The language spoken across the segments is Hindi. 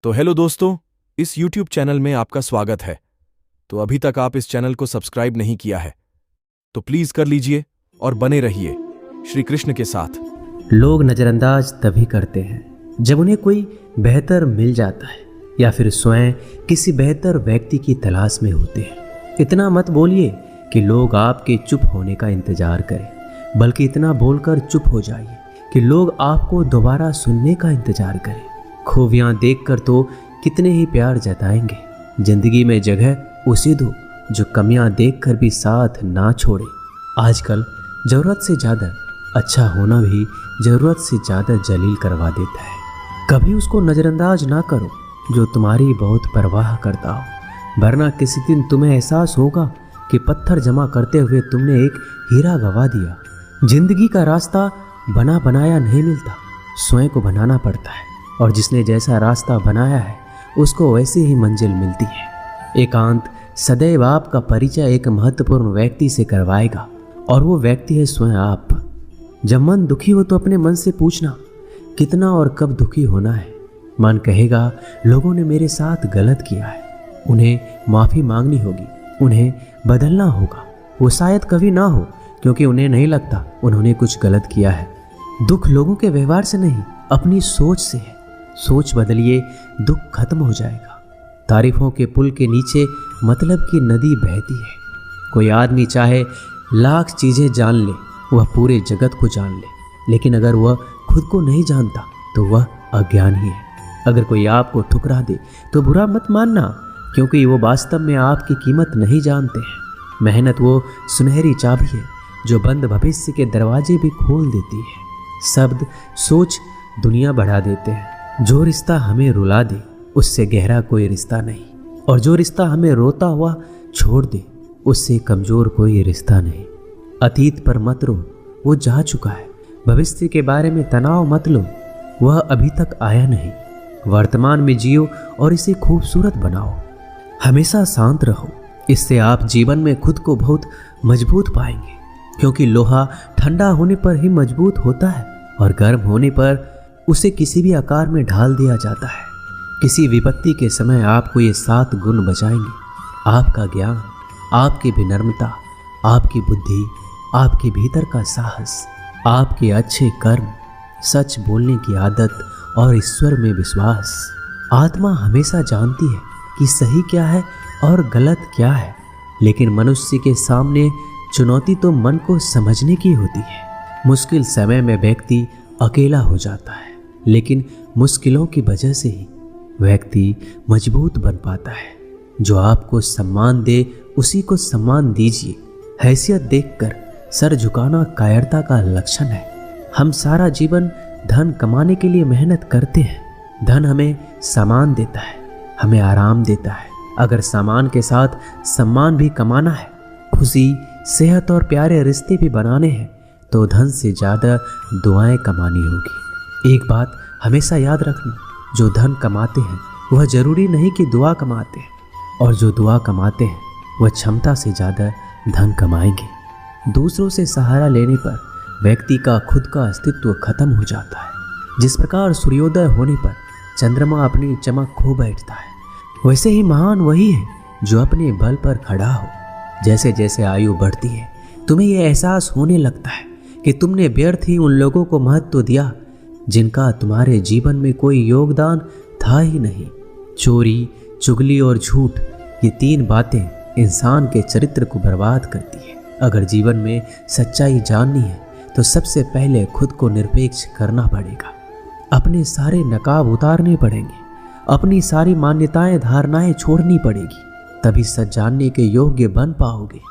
तो हेलो दोस्तों, इस YouTube चैनल में आपका स्वागत है। तो अभी तक आप इस चैनल को सब्सक्राइब नहीं किया है तो प्लीज कर लीजिए और बने रहिए श्री कृष्ण के साथ। लोग नज़रअंदाज तभी करते हैं जब उन्हें कोई बेहतर मिल जाता है या फिर स्वयं किसी बेहतर व्यक्ति की तलाश में होते हैं। इतना मत बोलिए कि लोग आपके चुप होने का इंतजार करें, बल्कि इतना बोलकर चुप हो जाइए कि लोग आपको दोबारा सुनने का इंतजार करें। खूबियाँ देखकर तो कितने ही प्यार जताएंगे। जिंदगी में जगह उसे दो जो कमियां देखकर भी साथ ना छोड़े। आजकल ज़रूरत से ज़्यादा अच्छा होना भी ज़रूरत से ज़्यादा जलील करवा देता है। कभी उसको नज़रअंदाज ना करो जो तुम्हारी बहुत परवाह करता हो, वरना किसी दिन तुम्हें एहसास होगा कि पत्थर जमा करते हुए तुमने एक हीरा गवा दिया। जिंदगी का रास्ता बना बनाया नहीं मिलता, स्वयं को बनाना पड़ता है, और जिसने जैसा रास्ता बनाया है उसको वैसे ही मंजिल मिलती है। एकांत सदैव आपका परिचय एक महत्वपूर्ण व्यक्ति से करवाएगा, और वो व्यक्ति है स्वयं आप। जब मन दुखी हो तो अपने मन से पूछना कितना और कब दुखी होना है। मन कहेगा लोगों ने मेरे साथ गलत किया है, उन्हें माफ़ी मांगनी होगी, उन्हें बदलना होगा। वो शायद कभी ना हो, क्योंकि उन्हें नहीं लगता उन्होंने कुछ गलत किया है। दुख लोगों के व्यवहार से नहीं, अपनी सोच से है। सोच बदलिए, दुख खत्म हो जाएगा। तारीफों के पुल के नीचे मतलब की नदी बहती है। कोई आदमी चाहे लाख चीज़ें जान ले, वह पूरे जगत को जान ले, लेकिन अगर वह खुद को नहीं जानता तो वह अज्ञानी है। अगर कोई आपको ठुकरा दे तो बुरा मत मानना, क्योंकि वो वास्तव में आपकी कीमत नहीं जानते हैं। मेहनत वो सुनहरी चाबी है जो बंद भविष्य के दरवाजे भी खोल देती है। शब्द, सोच दुनिया बढ़ा देते हैं। जो रिश्ता हमें रुला दे उससे गहरा कोई रिश्ता नहीं, और जो रिश्ता हमें रोता हुआ छोड़ दे उससे कमज़ोर कोई रिश्ता नहीं। अतीत पर मत रो, वो जा चुका है। भविष्य के बारे में तनाव मत लो, वह अभी तक आया नहीं। वर्तमान में जियो और इसे खूबसूरत बनाओ। हमेशा शांत रहो, इससे आप जीवन में खुद को बहुत मजबूत पाएंगे, क्योंकि लोहा ठंडा होने पर ही मजबूत होता है, और गर्म होने पर उसे किसी भी आकार में ढाल दिया जाता है। किसी विपत्ति के समय आपको ये 7 गुण बचाएंगे: आपका ज्ञान, आपकी विनम्रता, आपकी बुद्धि, आपके भीतर का साहस, आपके अच्छे कर्म, सच बोलने की आदत और ईश्वर में विश्वास। आत्मा हमेशा जानती है कि सही क्या है और गलत क्या है, लेकिन मनुष्य के सामने चुनौती तो मन को समझने की होती है। मुश्किल समय में व्यक्ति अकेला हो जाता है, लेकिन मुश्किलों की वजह से ही व्यक्ति मजबूत बन पाता है। जो आपको सम्मान दे उसी को सम्मान दीजिए। हैसियत देखकर सर झुकाना कायरता का लक्षण है। हम सारा जीवन धन कमाने के लिए मेहनत करते हैं। धन हमें सामान देता है, हमें आराम देता है। अगर सामान के साथ सम्मान भी कमाना है, खुशी, सेहत और प्यारे रिश्ते भी बनाने हैं, तो धन से ज़्यादा दुआएं कमानी होगी। एक बात हमेशा याद रखना, जो धन कमाते हैं वह जरूरी नहीं कि दुआ कमाते हैं, और जो दुआ कमाते हैं वह क्षमता से ज़्यादा धन कमाएंगे। दूसरों से सहारा लेने पर व्यक्ति का खुद का अस्तित्व खत्म हो जाता है। जिस प्रकार सूर्योदय होने पर चंद्रमा अपनी चमक खो बैठता है, वैसे ही महान वही है जो अपने बल पर खड़ा हो। जैसे जैसे आयु बढ़ती है तुम्हें यह एहसास होने लगता है कि तुमने व्यर्थ ही उन लोगों को महत्व दिया जिनका तुम्हारे जीवन में कोई योगदान था ही नहीं। चोरी, चुगली और झूठ, ये 3 बातें इंसान के चरित्र को बर्बाद करती है। अगर जीवन में सच्चाई जाननी है तो सबसे पहले खुद को निरपेक्ष करना पड़ेगा। अपने सारे नकाब उतारने पड़ेंगे, अपनी सारी मान्यताएं धारणाएं छोड़नी पड़ेगी, तभी सच जानने के योग्य बन पाओगे।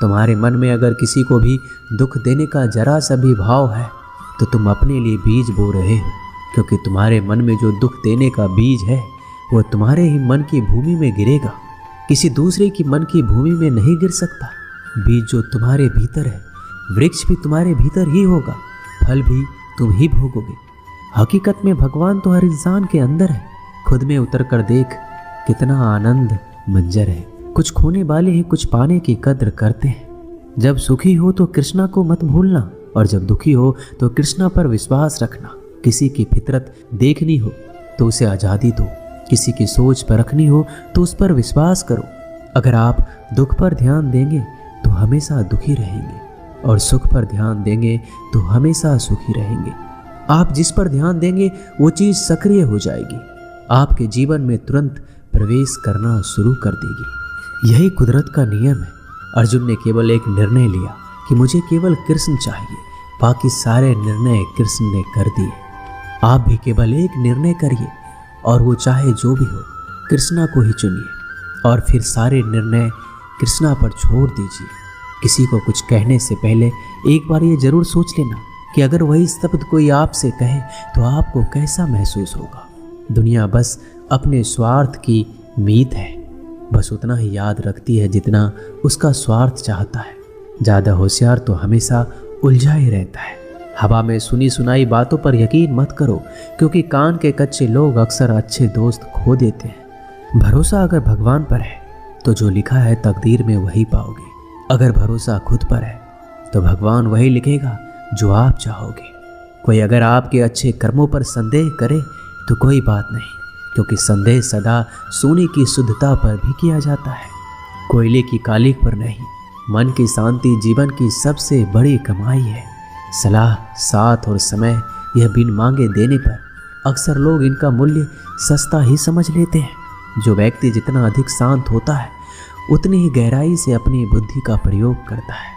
तुम्हारे मन में अगर किसी को भी दुख देने का जरा सा भी भाव है तो तुम अपने लिए बीज बो रहे हो, क्योंकि तुम्हारे मन में जो दुख देने का बीज है वो तुम्हारे ही मन की भूमि में गिरेगा, किसी दूसरे की मन की भूमि में नहीं गिर सकता। बीज जो तुम्हारे भीतर है, वृक्ष भी तुम्हारे भीतर ही होगा, फल भी तुम ही भोगोगे। हकीकत में भगवान तो हर इंसान के अंदर है। खुद में उतर कर देख, कितना आनंद मंजर है। कुछ खोने वाले हैं, कुछ पाने की कद्र करते हैं। जब सुखी हो तो कृष्णा को मत भूलना, और जब दुखी हो तो कृष्णा पर विश्वास रखना। किसी की फितरत देखनी हो तो उसे आज़ादी दो, किसी की सोच परखनी हो तो उस पर विश्वास करो। अगर आप दुख पर ध्यान देंगे तो हमेशा दुखी रहेंगे, और सुख पर ध्यान देंगे तो हमेशा सुखी रहेंगे। आप जिस पर ध्यान देंगे वो चीज़ सक्रिय हो जाएगी, आपके जीवन में तुरंत प्रवेश करना शुरू कर देगी। यही कुदरत का नियम है। अर्जुन ने केवल एक निर्णय लिया कि मुझे केवल कृष्ण चाहिए, बाकी सारे निर्णय कृष्ण ने कर दिए। आप भी केवल एक निर्णय करिए, और वो चाहे जो भी हो, कृष्णा को ही चुनिए, और फिर सारे निर्णय कृष्णा पर छोड़ दीजिए। किसी को कुछ कहने से पहले एक बार ये जरूर सोच लेना कि अगर वही शब्द कोई आपसे कहे तो आपको कैसा महसूस होगा। दुनिया बस अपने स्वार्थ की मीत है, बस उतना ही याद रखती है जितना उसका स्वार्थ चाहता है। ज़्यादा होशियार तो हमेशा उलझा ही रहता है। हवा में सुनी सुनाई बातों पर यकीन मत करो, क्योंकि कान के कच्चे लोग अक्सर अच्छे दोस्त खो देते हैं। भरोसा अगर भगवान पर है तो जो लिखा है तकदीर में वही पाओगे। अगर भरोसा खुद पर है तो भगवान वही लिखेगा जो आप चाहोगे। कोई अगर आपके अच्छे कर्मों पर संदेह करे तो कोई बात नहीं, क्योंकि संदेह सदा सोने की शुद्धता पर भी किया जाता है, कोयले की कालिक पर नहीं। मन की शांति जीवन की सबसे बड़ी कमाई है। सलाह, साथ और समय, यह बिन मांगे देने पर अक्सर लोग इनका मूल्य सस्ता ही समझ लेते हैं। जो व्यक्ति जितना अधिक शांत होता है उतनी ही गहराई से अपनी बुद्धि का प्रयोग करता है।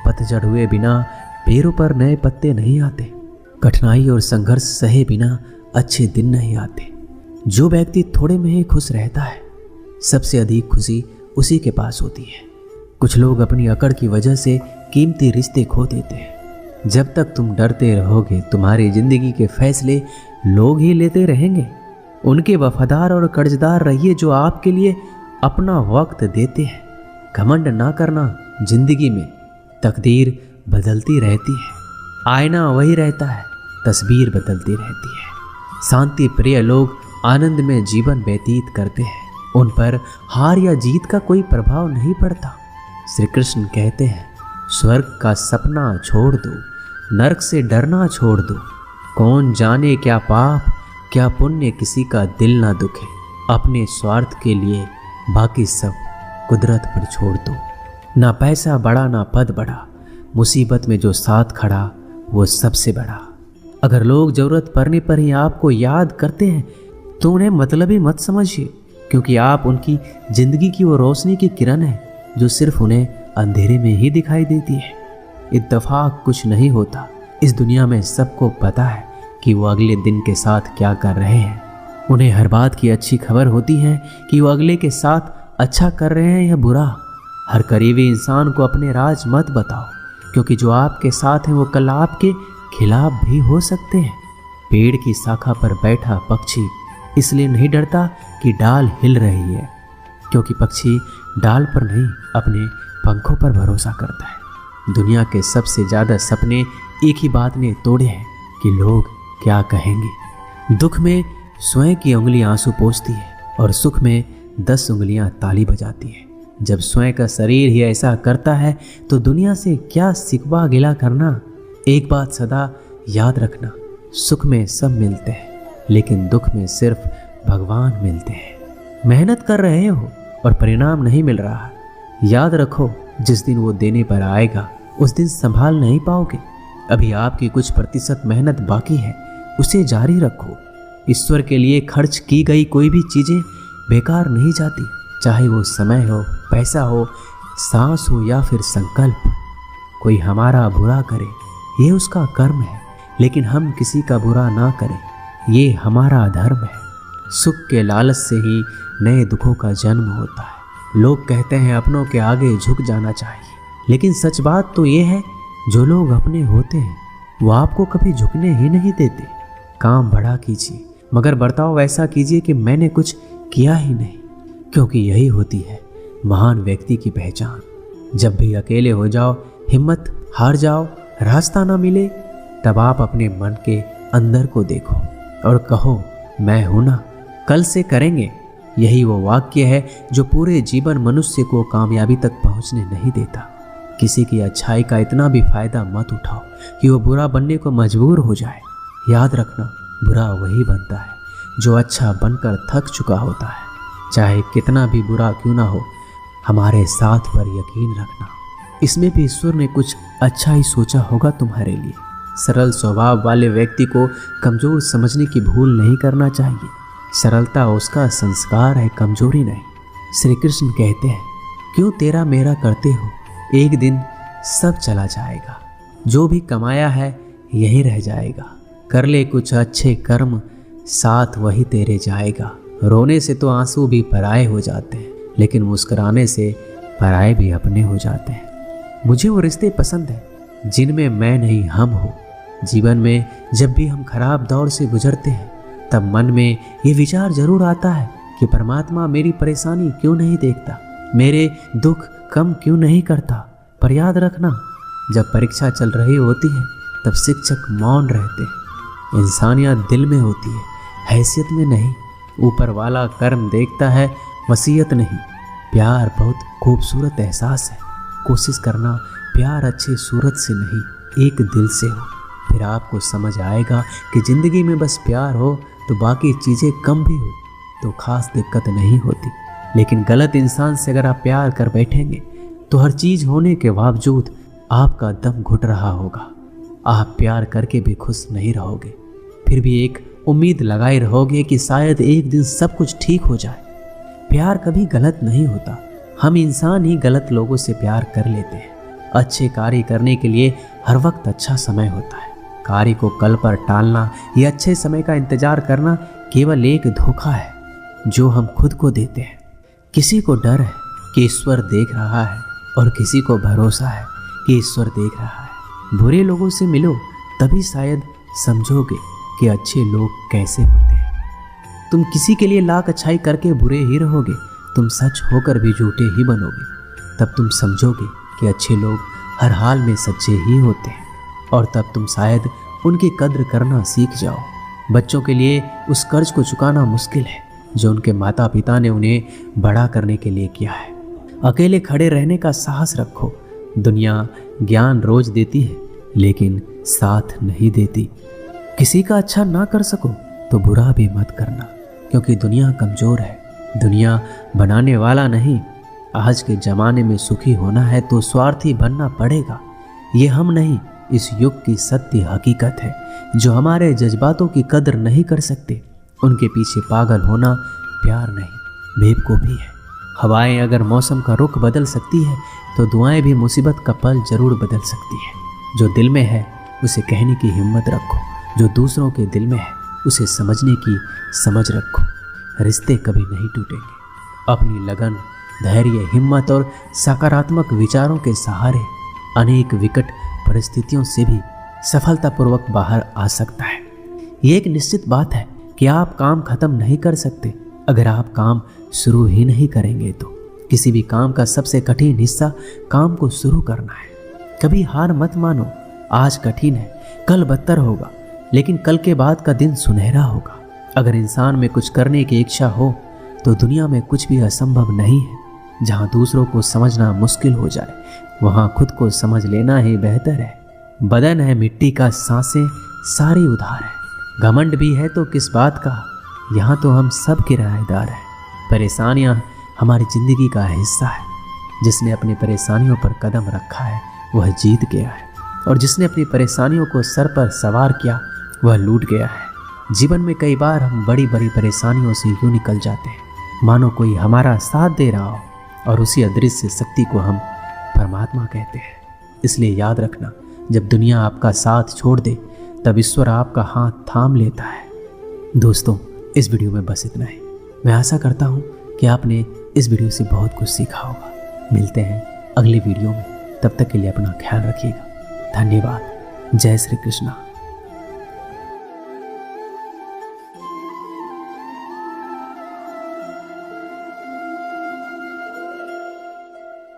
पतझड़ हुए बिना पेड़ों पर नए पत्ते नहीं आते। कठिनाई और संघर्ष सहे बिना अच्छे दिन नहीं आते। जो व्यक्ति थोड़े में ही खुश रहता है, सबसे अधिक खुशी उसी के पास होती है। कुछ लोग अपनी अकड़ की वजह से कीमती रिश्ते खो देते हैं। जब तक तुम डरते रहोगे, तुम्हारी जिंदगी के फैसले लोग ही लेते रहेंगे। उनके वफादार और कर्जदार रहिए जो आपके लिए अपना वक्त देते हैं। घमंड ना करना। जिंदगी में तकदीर बदलती रहती है, आईना वही रहता है, तस्वीर बदलती रहती है। शांति प्रिय लोग आनंद में जीवन व्यतीत करते हैं। उन पर हार या जीत का कोई प्रभाव नहीं पड़ता। श्री कृष्ण कहते हैं, स्वर्ग का सपना छोड़ दो, नरक से डरना छोड़ दो। कौन जाने क्या पाप क्या पुण्य किसी का दिल ना दुखे। अपने स्वार्थ के लिए बाकी सब कुदरत पर छोड़ दो। ना पैसा बड़ा ना पद बड़ा, मुसीबत में जो साथ खड़ा वो सबसे बड़ा। अगर लोग जरूरत पड़ने पर ही आपको याद करते हैं तो उन्हें मतलबी मत समझिए, क्योंकि आप उनकी जिंदगी की वो रोशनी की किरण है जो सिर्फ उन्हें अंधेरे में ही दिखाई देती है। इत्तेफाक कुछ नहीं होता। इस दुनिया में सबको पता है कि वो अगले दिन के साथ क्या कर रहे हैं। उन्हें हर बात की अच्छी खबर होती है कि वो अगले के साथ अच्छा कर रहे हैं या बुरा। हर करीबी इंसान को अपने राज मत बताओ, क्योंकि जो आपके साथ हैं वो कल आपके खिलाफ भी हो सकते हैं। पेड़ की शाखा पर बैठा पक्षी इसलिए नहीं डरता कि डाल हिल रही है, क्योंकि पक्षी डाल पर नहीं अपने पंखों पर भरोसा करता है। दुनिया के सबसे ज़्यादा सपने एक ही बात ने तोड़े हैं कि लोग क्या कहेंगे। दुख में स्वयं की उंगली आंसू पोंछती है और सुख में 10 उंगलियां ताली बजाती है। जब स्वयं का शरीर ही ऐसा करता है तो दुनिया से क्या सिकवा गिला करना। एक बात सदा याद रखना, सुख में सब मिलते हैं लेकिन दुख में सिर्फ भगवान मिलते हैं। मेहनत कर रहे हो और परिणाम नहीं मिल रहा, याद रखो जिस दिन वो देने पर आएगा उस दिन संभाल नहीं पाओगे। अभी आपकी कुछ प्रतिशत मेहनत बाकी है, उसे जारी रखो। ईश्वर के लिए खर्च की गई कोई भी चीज़ें बेकार नहीं जाती, चाहे वो समय हो, पैसा हो, सांस हो या फिर संकल्प। कोई हमारा बुरा करे ये उसका कर्म है, लेकिन हम किसी का बुरा ना करें ये हमारा धर्म है। सुख के लालच से ही नए दुखों का जन्म होता है। लोग कहते हैं अपनों के आगे झुक जाना चाहिए, लेकिन सच बात तो ये है जो लोग अपने होते हैं वो आपको कभी झुकने ही नहीं देते। काम बड़ा कीजिए मगर बर्ताव वैसा कीजिए कि मैंने कुछ किया ही नहीं, क्योंकि यही होती है महान व्यक्ति की पहचान। जब भी अकेले हो जाओ, हिम्मत हार जाओ, रास्ता ना मिले, तब आप अपने मन के अंदर को देखो और कहो मैं हूं ना, कल से करेंगे। यही वो वाक्य है जो पूरे जीवन मनुष्य को कामयाबी तक पहुंचने नहीं देता। किसी की अच्छाई का इतना भी फायदा मत उठाओ कि वो बुरा बनने को मजबूर हो जाए। याद रखना, बुरा वही बनता है जो अच्छा बनकर थक चुका होता है, चाहे कितना भी बुरा क्यों ना हो, हमारे साथ पर यकीन रखना, इसमें भी ईश्वर ने कुछ अच्छा ही सोचा होगा तुम्हारे लिए। सरल स्वभाव वाले व्यक्ति को कमज़ोर समझने की भूल नहीं करना चाहिए। सरलता उसका संस्कार है, कमजोरी नहीं। श्री कृष्ण कहते हैं, क्यों तेरा मेरा करते हो, एक दिन सब चला जाएगा, जो भी कमाया है यही रह जाएगा। कर ले कुछ अच्छे कर्म, साथ वही तेरे जाएगा। रोने से तो आंसू भी पराए हो जाते हैं, लेकिन मुस्कुराने से पराए भी अपने हो जाते हैं। मुझे वो रिश्ते पसंद हैं जिनमें मैं नहीं हम हो। जीवन में जब भी हम खराब दौर से गुजरते हैं, तब मन में ये विचार जरूर आता है कि परमात्मा मेरी परेशानी क्यों नहीं देखता, मेरे दुख कम क्यों नहीं करता। पर याद रखना, जब परीक्षा चल रही होती है तब शिक्षक मौन रहते हैं। इंसानियत दिल में होती है, हैसियत में नहीं। ऊपर वाला कर्म देखता है, वसीयत नहीं। प्यार बहुत खूबसूरत एहसास है। कोशिश करना प्यार अच्छे सूरत से नहीं, एक दिल से हो। फिर आपको समझ आएगा कि ज़िंदगी में बस प्यार हो तो बाकी चीज़ें कम भी हो तो खास दिक्कत नहीं होती। लेकिन गलत इंसान से अगर आप प्यार कर बैठेंगे तो हर चीज़ होने के बावजूद आपका दम घुट रहा होगा। आप प्यार करके भी खुश नहीं रहोगे, फिर भी एक उम्मीद लगाए रहोगे कि शायद एक दिन सब कुछ ठीक हो जाए। प्यार कभी गलत नहीं होता, हम इंसान ही गलत लोगों से प्यार कर लेते हैं। अच्छे कार्य करने के लिए हर वक्त अच्छा समय होता है। कार्य को कल पर टालना या अच्छे समय का इंतजार करना केवल एक धोखा है जो हम खुद को देते हैं। किसी को डर है कि ईश्वर देख रहा है और किसी को भरोसा है कि ईश्वर देख रहा है। बुरे लोगों से मिलो तभी शायद समझोगे कि अच्छे लोग कैसे होते हैं। तुम किसी के लिए लाख अच्छाई करके बुरे ही रहोगे, तुम सच होकर भी झूठे ही बनोगे। तब तुम समझोगे कि अच्छे लोग हर हाल में सच्चे ही होते हैं, और तब तुम शायद उनकी कद्र करना सीख जाओ। बच्चों के लिए उस कर्ज को चुकाना मुश्किल है जो उनके माता पिता ने उन्हें बड़ा करने के लिए किया है। अकेले खड़े रहने का साहस रखो। दुनिया ज्ञान रोज देती है लेकिन साथ नहीं देती। किसी का अच्छा ना कर सको तो बुरा भी मत करना, क्योंकि दुनिया कमज़ोर है, दुनिया बनाने वाला नहीं। आज के ज़माने में सुखी होना है तो स्वार्थी बनना पड़ेगा। ये हम नहीं, इस युग की सत्य हकीकत है। जो हमारे जज्बातों की कदर नहीं कर सकते, उनके पीछे पागल होना प्यार नहीं, बेवकूफ़ी है। हवाएं अगर मौसम का रुख बदल सकती है तो दुआएं भी मुसीबत का पल जरूर बदल सकती है। जो दिल में है उसे कहने की हिम्मत रखो, जो दूसरों के दिल में है उसे समझने की समझ रखो। रिश्ते कभी नहीं टूटेंगे। अपनी लगन, धैर्य, हिम्मत और सकारात्मक विचारों के सहारे अनेक विकट परिस्थितियों से भी सफलतापूर्वक बाहर आ सकता है। ये एक निश्चित बात है कि आप काम खत्म नहीं कर सकते अगर आप काम शुरू ही नहीं करेंगे। तो किसी भी काम का सबसे कठिन हिस्सा काम को शुरू करना है। कभी हार मत मानो। आज कठिन है, कल बदतर होगा, लेकिन कल के बाद का दिन सुनहरा होगा। अगर इंसान में कुछ करने की इच्छा हो तो दुनिया में कुछ भी असंभव नहीं है। जहाँ दूसरों को समझना मुश्किल हो जाए वहाँ खुद को समझ लेना ही बेहतर है। बदन है मिट्टी का, सांसें सारी उधार है। घमंड भी है तो किस बात का, यहाँ तो हम सब किराएदार हैं। परेशानियाँ हमारी ज़िंदगी का हिस्सा है। जिसने अपनी परेशानियों पर कदम रखा है वह जीत गया है, और जिसने अपनी परेशानियों को सर पर सवार किया वह लूट गया है। जीवन में कई बार हम बड़ी बड़ी परेशानियों से यूँ निकल जाते हैं मानो कोई हमारा साथ दे रहा हो, और उसी अदृश्य शक्ति को हम परमात्मा कहते हैं। इसलिए याद रखना, जब दुनिया आपका साथ छोड़ दे तब ईश्वर आपका हाथ थाम लेता है। दोस्तों, इस वीडियो में बस इतना ही। मैं आशा करता हूँ कि आपने इस वीडियो से बहुत कुछ सीखा होगा। मिलते हैं अगली वीडियो में, तब तक के लिए अपना ख्याल रखिएगा। धन्यवाद। जय श्री कृष्णा।